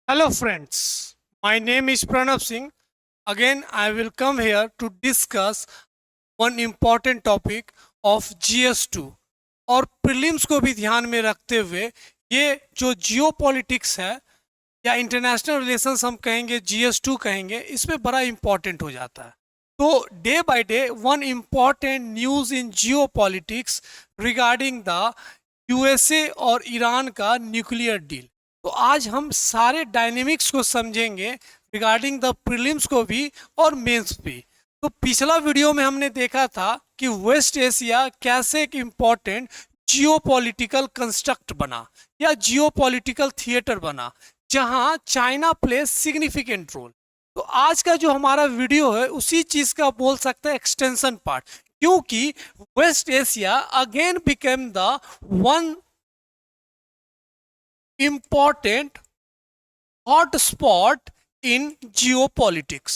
Hello, friends. My name is Pranav Singh. Again, I will come here to discuss one important topic of GS2 और prelims को भी ध्यान में रखते हुए ये जो जियो पॉलिटिक्स है या इंटरनेशनल रिलेशंस हम कहेंगे GS2 कहेंगे इसमें बड़ा इंपॉर्टेंट हो जाता है। तो day by day one important news in Jio politics regarding the USA और ईरान का न्यूक्लियर डील। तो आज हम सारे डायनेमिक्स को समझेंगे रिगार्डिंग द प्रीलिम्स को भी और मेंस भी। तो पिछला वीडियो में हमने देखा था कि वेस्ट एशिया कैसे एक इम्पॉर्टेंट जियोपॉलिटिकल कंस्ट्रक्ट बना या जियोपॉलिटिकल थिएटर बना जहां चाइना प्लेस सिग्निफिकेंट रोल। तो आज का जो हमारा वीडियो है उसी चीज का बोल सकते हैं एक्सटेंशन पार्ट, क्योंकि West Asia again became the one important hot spot in geopolitics.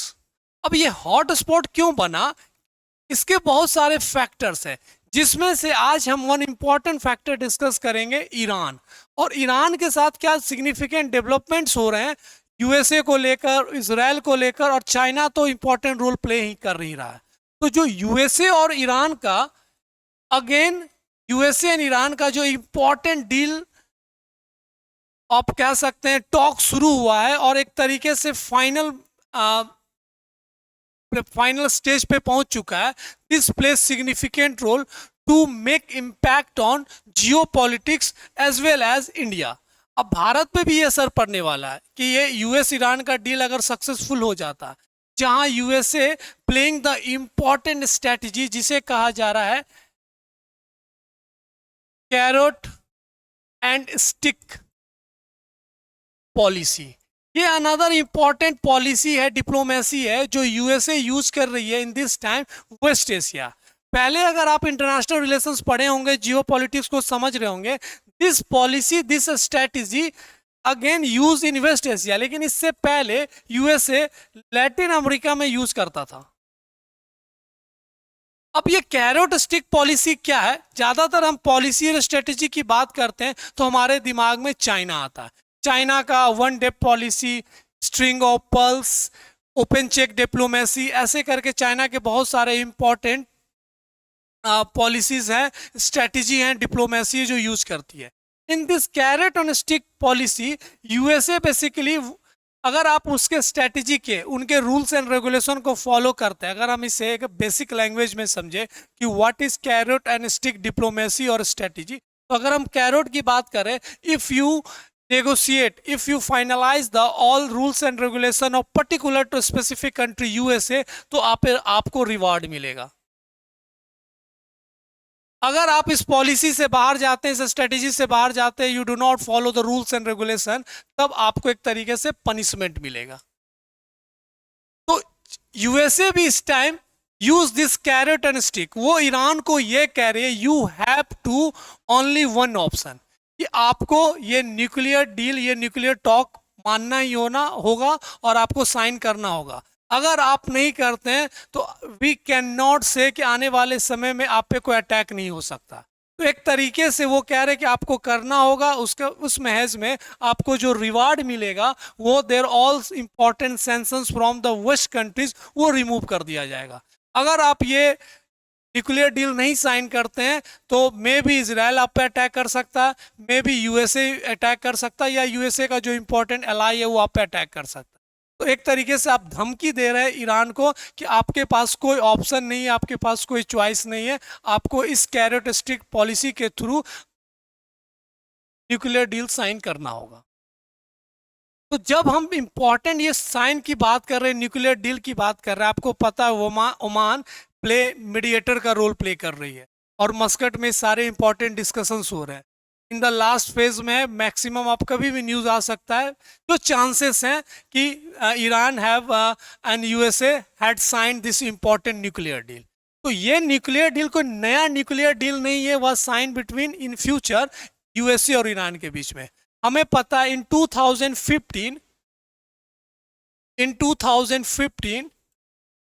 अब ये हॉट स्पॉट क्यों बना, इसके बहुत सारे फैक्टर्स हैं जिसमें से आज हम वन इंपॉर्टेंट फैक्टर डिस्कस करेंगे ईरान। और ईरान के साथ क्या सिग्निफिकेंट डेवलपमेंट्स हो रहे हैं यूएसए को लेकर, इसराइल को लेकर, और चाइना तो इंपॉर्टेंट रोल प्ले ही कर ही रहा है। तो जो यूएसए और ईरान का अगेन यूएसए एंड ईरान का जो इंपॉर्टेंट डील आप कह सकते हैं टॉक शुरू हुआ है और एक तरीके से फाइनल स्टेज पे पहुंच चुका है। This place significant role to make impact on geopolitics as well as India. अब भारत पे भी ये असर पड़ने वाला है कि ये यूएस ईरान का डील अगर सक्सेसफुल हो जाता है, जहां USA playing the important strategy जिसे कहा जा रहा है कैरोट एंड स्टिक पॉलिसी। ये अनदर इंपॉर्टेंट पॉलिसी है, डिप्लोमेसी है जो यूएसए यूज कर रही है in this time West Asia. पहले अगर आप इंटरनेशनल रिलेशंस पढ़े होंगे, जियो पॉलिटिक्स को समझ रहे होंगे, this policy this strategy again use in West Asia. लेकिन इससे पहले यूएसए लैटिन अमेरिका में यूज करता था। अब ये कैरोट स्टिक पॉलिसी क्या है? ज्यादातर हम पॉलिसी और स्ट्रेटेजी की बात करते हैं तो हमारे दिमाग में चाइना आता है। चाइना का one day policy, string of pearls, open check diplomacy, ऐसे करके चाइना के बहुत सारे इंपॉर्टेंट पॉलिसीज हैं, स्ट्रेटेजी हैं, डिप्लोमेसी जो यूज करती है। In this carrot on stick policy USA basically, अगर आप उसके स्ट्रेटेजी के उनके रूल्स एंड रेगुलेशन को फॉलो करते हैं, अगर हम इसे एक बेसिक लैंग्वेज में समझे कि what is carat and stick diplomacy और स्ट्रेटेजी, तो अगर हम कैरेट की बात करें, if you negotiate, if you finalize the all rules and regulation of particular to specific country USA, तो आपको रिवार्ड मिलेगा। अगर आप इस पॉलिसी से बाहर जाते हैं, इस स्ट्रेटेजी से बाहर जाते हैं, you do not follow the rules and regulation, तब आपको एक तरीके से पनिशमेंट मिलेगा। तो यूएसए भी इस time use this carrot and stick. वो ईरान को ये कह रहे हैं you have to only one option, कि आपको ये न्यूक्लियर डील, ये न्यूक्लियर टॉक मानना ही होगा और आपको साइन करना होगा। अगर आप नहीं करते हैं तो वी कैन नॉट से कि आने वाले समय में आप पे कोई अटैक नहीं हो सकता। तो एक तरीके से वो कह रहे हैं कि आपको करना होगा, उसका उस महज में आपको जो रिवार्ड मिलेगा वो their all important sanctions from the west countries वो रिमूव कर दिया जाएगा। अगर आप ये न्यूक्लियर डील नहीं साइन करते हैं तो मे भी इसराइल आप पे अटैक कर सकता है, मे भी यूएसए अटैक कर सकता है, या यूएसए का जो इंपॉर्टेंट एलाई है वो आप पे अटैक कर सकता है। तो एक तरीके से आप धमकी दे रहे हैं ईरान को कि आपके पास कोई ऑप्शन नहीं है, आपके पास कोई चॉइस नहीं है, आपको इस कैरेट स्टिक पॉलिसी के थ्रू न्यूक्लियर डील साइन करना होगा। तो जब हम इंपॉर्टेंट ये साइन की बात कर रहे हैं, न्यूक्लियर डील की बात कर रहे हैं, आपको पता है ओमान प्ले मीडिएटर का रोल प्ले कर रही है और मस्कट में सारे इंपॉर्टेंट डिस्कशंस हो रहे हैं। इन द लास्ट फेज में मैक्सिमम आप कभी भी न्यूज आ सकता है, जो चांसेस हैं कि Iran have and USA had sign this important nuclear deal. तो ये न्यूक्लियर डील कोई नया न्यूक्लियर डील नहीं है, वह sign between in future USA और ईरान के बीच में। हमें पता है इन 2015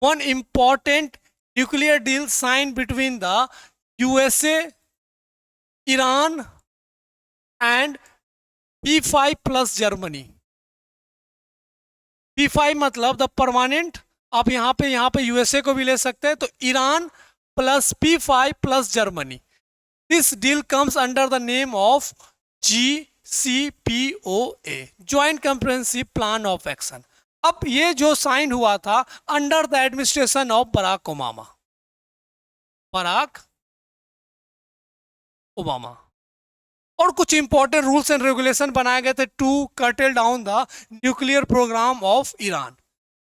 one important nuclear deal signed between the USA, Iran and P5 plus Germany. P5 मतलब द परमानेंट, आप यहाँ पे यूएसए को भी ले सकते हैं, तो Iran plus P5 plus Germany, this deal comes under the name of GCPOA, joint comprehensive plan of action. अब ये जो साइन हुआ था under the administration of Barack Obama, और कुछ इंपॉर्टेंट रूल्स एंड रेगुलेशन बनाए गए थे to curtail down the nuclear program of Iran,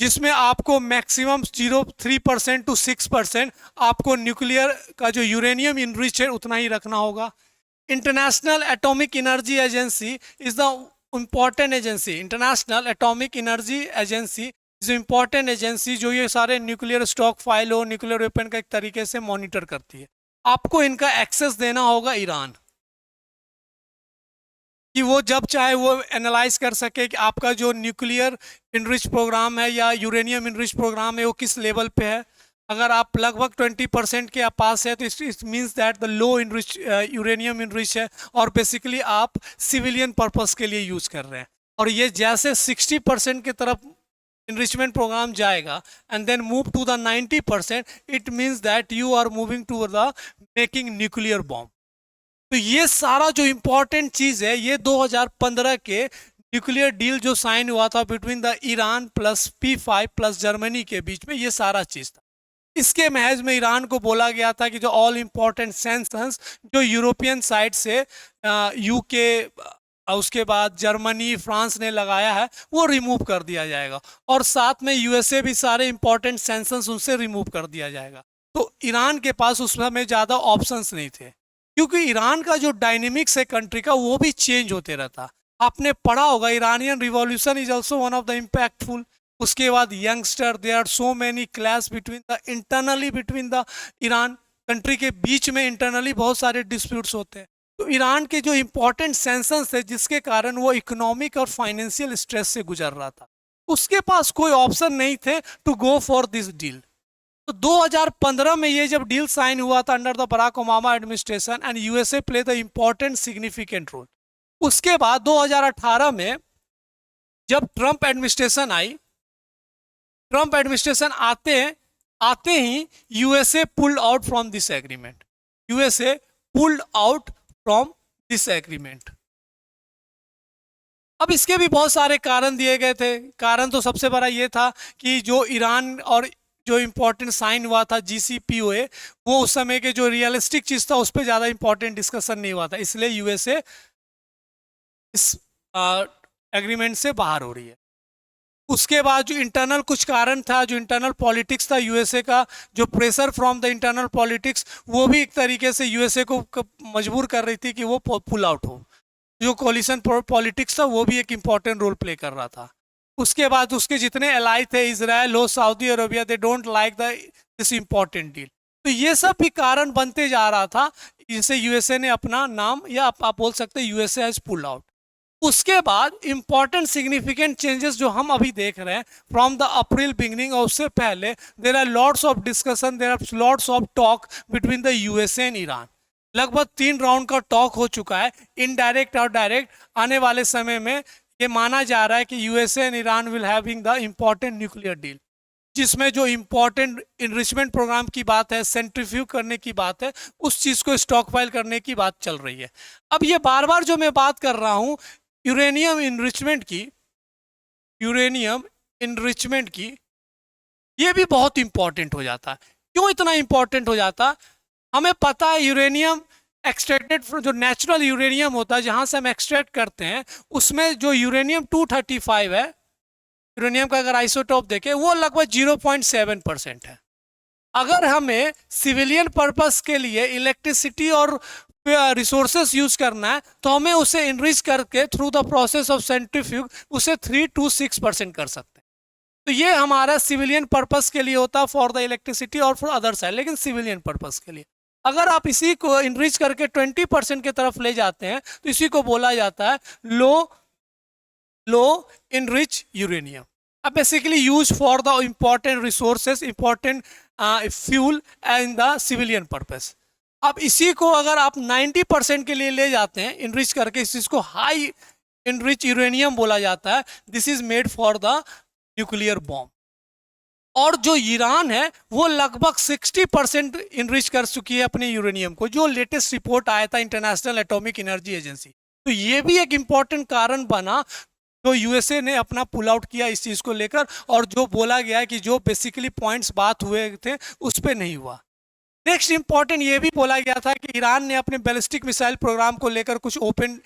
जिसमें आपको मैक्सिमम 0.3% टू 6% आपको न्यूक्लियर का जो यूरेनियम इनरिच है उतना ही रखना होगा। International atomic energy agency is the important agency, international atomic energy agency is important agency जो ये सारे न्यूक्लियर स्टॉक फाइल हो, न्यूक्लियर वेपन का एक तरीके से मॉनिटर करती है। आपको इनका एक्सेस देना होगा ईरान, कि वो जब चाहे वो एनालाइज कर सके कि आपका जो न्यूक्लियर इनरिच प्रोग्राम है या यूरेनियम इनरिच प्रोग्राम है वो किस लेवल पे है। अगर आप लगभग 20% के पास है तो it means that the low enrich uranium enrich है, और बेसिकली आप सिविलियन पर्पस के लिए यूज कर रहे हैं। और ये जैसे 60% की तरफ enrichment program जाएगा and then move to the 90%, it means that you are moving to the making nuclear bomb। तो ये सारा जो इंपॉर्टेंट चीज है ये 2015 के न्यूक्लियर डील जो साइन हुआ था between the Iran plus P5 plus Germany के बीच में, ये सारा चीज था। इसके महज में ईरान को बोला गया था कि जो ऑल इंपॉर्टेंट सैंक्शंस जो यूरोपियन साइड से यूके उसके बाद जर्मनी फ्रांस ने लगाया है वो रिमूव कर दिया जाएगा, और साथ में यूएसए भी सारे इंपॉर्टेंट सैंक्शंस उनसे रिमूव कर दिया जाएगा। तो ईरान के पास उस समय ज़्यादा ऑप्शंस नहीं थे, क्योंकि ईरान का जो डायनेमिक्स है कंट्री का वो भी चेंज होते रहता। आपने पढ़ा होगा Iranian revolution is also one of the impactful. उसके बाद youngster, there are so many clash between the internally between the Iran country के बीच में इंटरनली बहुत सारे डिस्प्यूट्स होते हैं। तो ईरान के जो इंपॉर्टेंट सैंक्शंस थे जिसके कारण वो इकोनॉमिक और फाइनेंशियल स्ट्रेस से गुजर रहा था, उसके पास कोई ऑप्शन नहीं थे to go for this deal. तो 2015 में ये जब डील साइन हुआ था under the Barack Obama administration and USA play the important significant role. उसके बाद 2018 में जब ट्रंप एडमिनिस्ट्रेशन आई, ट्रंप एडमिनिस्ट्रेशन आते ही USA pulled out from this agreement, USA pulled out from this agreement. अब इसके भी बहुत सारे कारण दिए गए थे। कारण तो सबसे बड़ा ये था कि जो ईरान और जो इंपॉर्टेंट साइन हुआ था GCPOA, वो उस समय के जो रियलिस्टिक चीज था उस पर ज्यादा इंपॉर्टेंट डिस्कशन नहीं हुआ था, इसलिए यूएसए इस एग्रीमेंट से बाहर हो रही है। उसके बाद जो इंटरनल कुछ कारण था, जो इंटरनल पॉलिटिक्स था यूएसए का, जो pressure from the internal politics, वो भी एक तरीके से यूएसए को मजबूर कर रही थी कि वो पुल आउट हो। जो कोलिशन पॉलिटिक्स था वो भी एक इंपॉर्टेंट रोल प्ले कर रहा था। उसके बाद उसके जितने एलाई थे, इजराइल हो, Saudi Arabia, they don't like this important deal. तो ये सब भी कारण बनते जा रहा था जिससे यूएसए ने अपना नाम, या आप बोल सकते हैं यूएसए हैज पुल्ड आउट। उसके बाद इंपॉर्टेंट सिग्निफिकेंट चेंजेस जो हम अभी देख रहे हैं फ्रॉम द अप्रैल बिगनिंग, और उससे पहले there are lots of discussion, there are lots of talk between the USA and Iran. लगभग 3 राउंड का टॉक हो चुका है, इनडायरेक्ट और डायरेक्ट। आने वाले समय में ये माना जा रहा है कि USA and Iran will having the important nuclear deal, जिसमें जो इंपॉर्टेंट इनरिचमेंट प्रोग्राम की बात है, सेंट्रीफ्यूज करने की बात है, उस चीज को स्टॉक फाइल करने की बात चल रही है। अब ये बार बार जो मैं बात कर रहा हूं यूरेनियम इनरिचमेंट की, ये भी बहुत इंपॉर्टेंट हो जाता है। क्यों इतना इंपॉर्टेंट हो जाता? हमें पता है यूरेनियम एक्सट्रैक्टेड, जो नेचुरल यूरेनियम होता है जहां से हम एक्सट्रैक्ट करते हैं, उसमें जो यूरेनियम 235 है, यूरेनियम का अगर आइसोटोप देखें वो लगभग 0.7% है। अगर हमें सिविलियन पर्पस के लिए इलेक्ट्रिसिटी और रिसोर्सेस यूज करना है तो हमें उसे इनरिच करके through the process of centrifuge उसे 3 to 6% कर सकते हैं। तो ये हमारा सिविलियन पर्पस के लिए होता है, फॉर द इलेक्ट्रिसिटी और फॉर अदर साइड, लेकिन सिविलियन पर्पस के लिए। अगर आप इसी को इनरिच करके 20% की तरफ ले जाते हैं तो इसी को बोला जाता है लो इनरिच यूरेनियम। अब basically use for the important resources, important fuel and the civilian purpose. अब इसी को अगर आप 90% के लिए ले जाते हैं इनरिच करके, इस चीज को हाई इनरिच यूरेनियम बोला जाता है। This is made for the nuclear bomb. और जो ईरान है वो लगभग 60% इनरिच कर चुकी है अपने यूरेनियम को, जो लेटेस्ट रिपोर्ट आया था इंटरनेशनल एटॉमिक एनर्जी एजेंसी। तो ये भी एक इंपॉर्टेंट कारण बना तो यूएसए ने अपना पुल आउट किया इस चीज को लेकर, और जो बोला गया है कि जो बेसिकली पॉइंट्स बात हुए थे उस पर नहीं हुआ। नेक्स्ट इंपॉर्टेंट ये भी बोला गया था कि ईरान ने अपने बैलिस्टिक मिसाइल प्रोग्राम को लेकर कुछ ओपन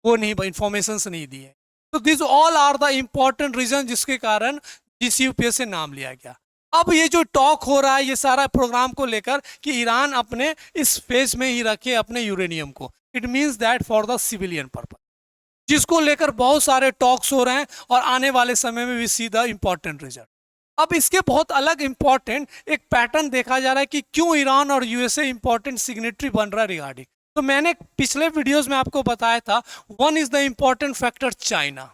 वो नहीं इंफॉर्मेशन नहीं दी है। तो this all are the important reason जिसके कारण जीसीयूपीए से नाम लिया गया। अब ये जो टॉक हो रहा है ये सारा प्रोग्राम को लेकर कि ईरान अपने इस फेज में ही रखे अपने यूरेनियम को, it means that for the civilian purpose, जिसको लेकर बहुत सारे टॉक्स हो रहे हैं और आने वाले समय में we see the important result. अब इसके बहुत अलग इंपॉर्टेंट एक पैटर्न देखा जा रहा है कि क्यों ईरान और यूएसए इंपॉर्टेंट सिग्नेटरी बन रहा है रिगार्डिंग। तो मैंने पिछले वीडियोस में आपको बताया था, one is the important factor China.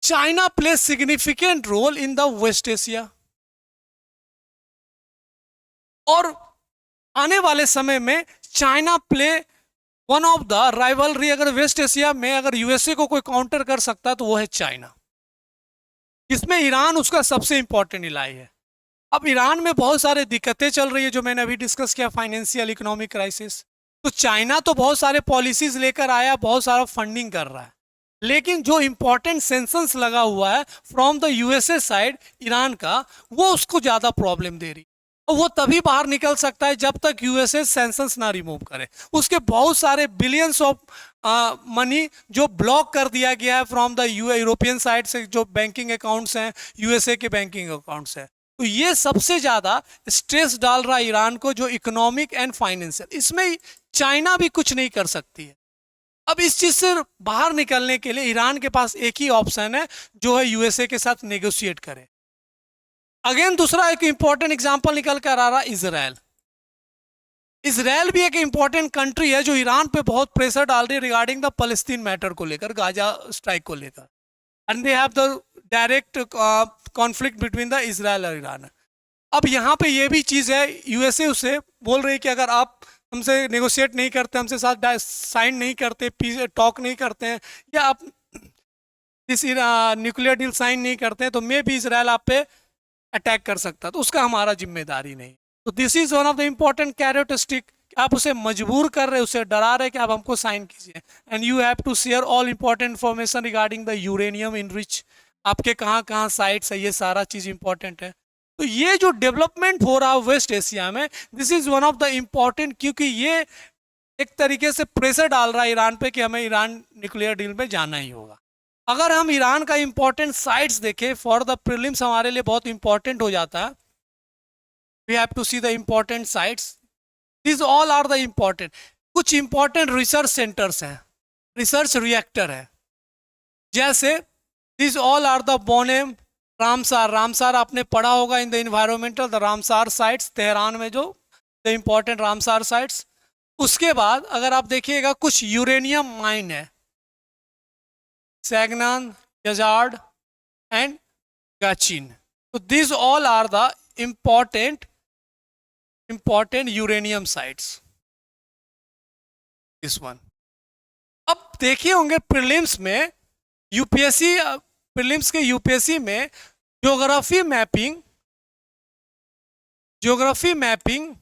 China plays significant role in the West Asia, और आने वाले समय में China play one of the rivalry. अगर वेस्ट एशिया में अगर यूएसए को कोई काउंटर कर सकता है तो वो है चाइना, इसमें ईरान उसका सबसे इंपॉर्टेंट इलाई है। अब ईरान में बहुत सारे दिक्कतें चल रही है जो मैंने अभी डिस्कस किया, फाइनेंशियल इकोनॉमिक क्राइसिस। तो चाइना तो बहुत सारे पॉलिसीज लेकर आया, बहुत सारा फंडिंग कर रहा है, लेकिन जो इंपॉर्टेंट सेंक्शंस लगा हुआ है from the USA side Iran का, वो उसको ज्यादा प्रॉब्लम दे रही। और वो तभी बाहर निकल सकता है जब तक यूएसए सेंक्शंस ना रिमूव करे। उसके बहुत सारे बिलियंस ऑफ मनी जो ब्लॉक कर दिया गया है फ्रॉम द यूरोपियन साइड से, जो बैंकिंग अकाउंट्स हैं यूएसए के बैंकिंग अकाउंट्स हैं। तो ये सबसे ज्यादा स्ट्रेस डाल रहा है ईरान को, जो इकोनॉमिक एंड फाइनेंशियल। इसमें चाइना भी कुछ नहीं कर सकती है। अब इस चीज से बाहर निकलने के लिए ईरान के पास एक ही ऑप्शन है, जो है यूएसए के साथ नेगोशिएट करे। अगेन दूसरा एक इंपॉर्टेंट एग्जांपल निकल कर आ रहा है इजराइल। इजराइल भी एक इंपॉर्टेंट कंट्री है जो ईरान पे बहुत प्रेशर डाल रही है रिगार्डिंग द पैलेस्टीन मैटर को लेकर, गाजा स्ट्राइक को लेकर, and they have the direct conflict between the Israel और ईरान। अब यहाँ पे ये भी चीज है, यूएसए उसे बोल रही है कि अगर आप हमसे नेगोशिएट नहीं करते, हमसे साथ साइन नहीं करते, टॉक नहीं करते हैं, या आप इस न्यूक्लियर डील साइन नहीं करते हैं, तो मे भी इजराइल आप पे अटैक कर सकता है, तो उसका हमारा जिम्मेदारी नहीं। तो this is one of the important characteristic, आप उसे मजबूर कर रहे, उसे डरा रहे कि आप हमको साइन कीजिए, and you have to share all important information regarding the uranium enrich, आपके कहाँ कहाँ साइट्स है, ये सारा चीज इंपॉर्टेंट है। तो ये जो डेवलपमेंट हो रहा है वेस्ट एशिया में, this is one of the important, क्योंकि ये एक तरीके से प्रेशर डाल रहा है ईरान पे कि हमें ईरान न्यूक्लियर डील में जाना ही होगा। अगर हम ईरान का इंपॉर्टेंट साइट्स देखें फॉर द प्रीलिम्स, हमारे लिए बहुत इंपॉर्टेंट हो जाता है। We have to see the important sites, this all are the important. कुछ इंपॉर्टेंट रिसर्च सेंटर्स हैं, रिसर्च रिएक्टर है, जैसे दिस ऑल आर द बोनेम, रामसार। रामसार आपने पढ़ा होगा in the environmental, the Ramsar sites, Tehran में जो द इंपॉर्टेंट रामसार साइट्स। उसके बाद अगर आप देखिएगा कुछ यूरेनियम माइन है, सैगनान, यजार्ड एंड गाचिन। तो this all are the important uranium sites, this one. अब देखे होंगे प्रीलिम्स में, यूपीएससी प्रीलिम्स के यूपीएससी में ज्योग्राफी मैपिंग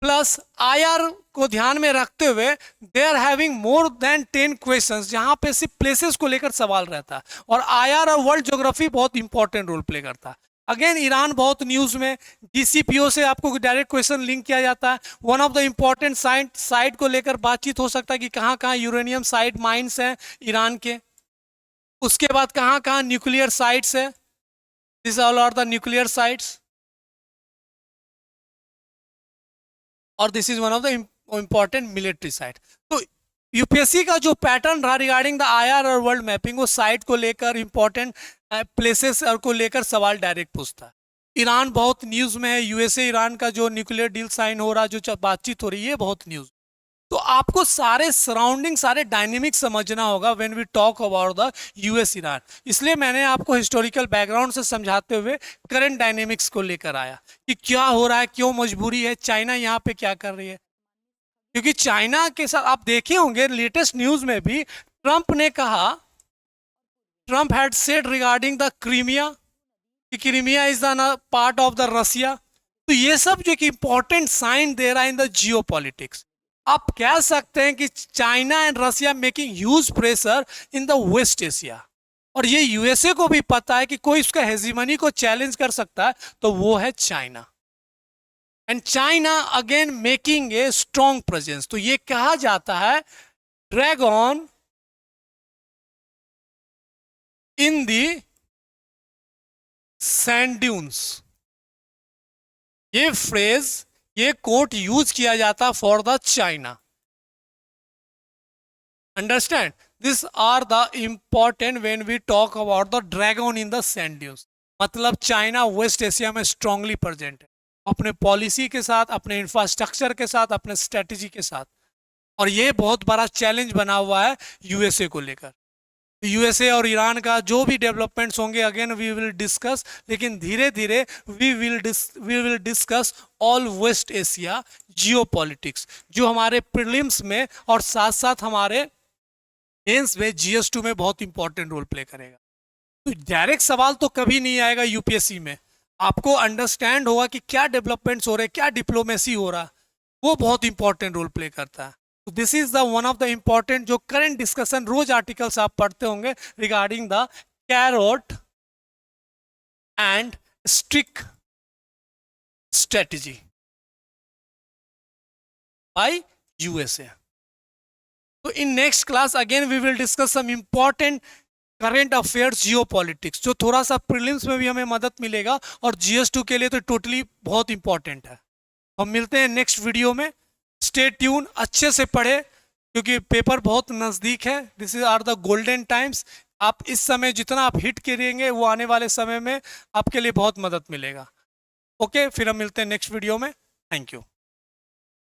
प्लस आईआर को ध्यान में रखते हुए they are having more than 10 questions, जहां पे सिर्फ प्लेसेस को लेकर सवाल रहता है, और आईआर और वर्ल्ड ज्योग्राफी बहुत इंपॉर्टेंट रोल प्ले करता है। अगेन ईरान बहुत न्यूज में, जीसीपीओ से आपको डायरेक्ट क्वेश्चन लिंक किया जाता है। One of the important site को लेकर बातचीत हो सकता है कि कहाँ कहाँ यूरेनियम साइट माइंस हैं ईरान के, उसके बाद कहाँ कहाँ न्यूक्लियर साइट्स है, this all are the nuclear sites, और this is one of the important military site. तो यूपीएससी का जो पैटर्न रहा रिगार्डिंग द आईआर और वर्ल्ड मैपिंग, वो साइट को लेकर इंपॉर्टेंट प्लेसेस और को लेकर सवाल डायरेक्ट पूछता है। ईरान बहुत न्यूज में है, यूएसए ईरान का जो न्यूक्लियर डील साइन हो रहा, जो बातचीत हो रही है, बहुत न्यूज। तो आपको सारे सराउंडिंग, सारे डायनेमिक्स समझना होगा when we talk about the US Iran. इसलिए मैंने आपको हिस्टोरिकल बैकग्राउंड से समझाते हुए करंट डायनेमिक्स को लेकर आया कि क्या हो रहा है, क्यों मजबूरी है, चाइना यहाँ पे क्या कर रही है। क्योंकि चाइना के साथ आप देखे होंगे लेटेस्ट न्यूज में भी ट्रंप ने कहा Trump had said regarding the Crimea कि Crimea is the part of the Russia. तो ये सब जो कि इंपॉर्टेंट साइन दे रहा है इन द जियो पॉलिटिक्स। आप कह सकते हैं कि China and Russia making huge pressure in the West Asia, और ये यूएसए को भी पता है कि कोई उसका हेजीमनी को चैलेंज कर सकता है, तो वो है China. And China again making a strong presence. तो ये कहा जाता है dragon in the sand dunes. ये फ्रेज, ये कोट यूज किया जाता for the China. Understand, this are the important when we talk about the dragon in the sand dunes. मतलब चाइना वेस्ट एशिया में स्ट्रांगली प्रेजेंट है, अपने policy के साथ, अपने इंफ्रास्ट्रक्चर के साथ, अपने स्ट्रेटेजी के साथ, और ये बहुत बड़ा चैलेंज बना हुआ है यूएसए को लेकर। यूएसए और ईरान का जो भी डेवलपमेंट्स होंगे अगेन वी विल डिस्कस, लेकिन धीरे धीरे we will discuss all West Asia geopolitics, जो हमारे प्रीलिम्स में और साथ साथ हमारे मेंस में GS2 में बहुत इंपॉर्टेंट रोल प्ले करेगा। तो डायरेक्ट सवाल तो कभी नहीं आएगा यूपीएससी में, आपको अंडरस्टैंड होगा कि क्या डेवलपमेंट्स हो रहे हैं, क्या डिप्लोमेसी हो रहा है, वो बहुत इंपॉर्टेंट रोल प्ले करता है। This is the one of the important जो करंट डिस्कशन रोज आर्टिकल्स आप पढ़ते होंगे regarding the carrot and stick strategy by USA. तो in next class again we will discuss some important current affairs geopolitics, जो थोड़ा सा प्रीलिम्स में भी हमें मदद मिलेगा और GS2 के लिए तो टोटली बहुत इंपॉर्टेंट है। हम मिलते हैं नेक्स्ट वीडियो में। स्टे ट्यून, अच्छे से पढ़े क्योंकि पेपर बहुत नज़दीक है। This is are the golden times. आप इस समय जितना आप हिट करेंगे वो आने वाले समय में आपके लिए बहुत मदद मिलेगा। ओके, फिर हम मिलते हैं नेक्स्ट वीडियो में। Thank you.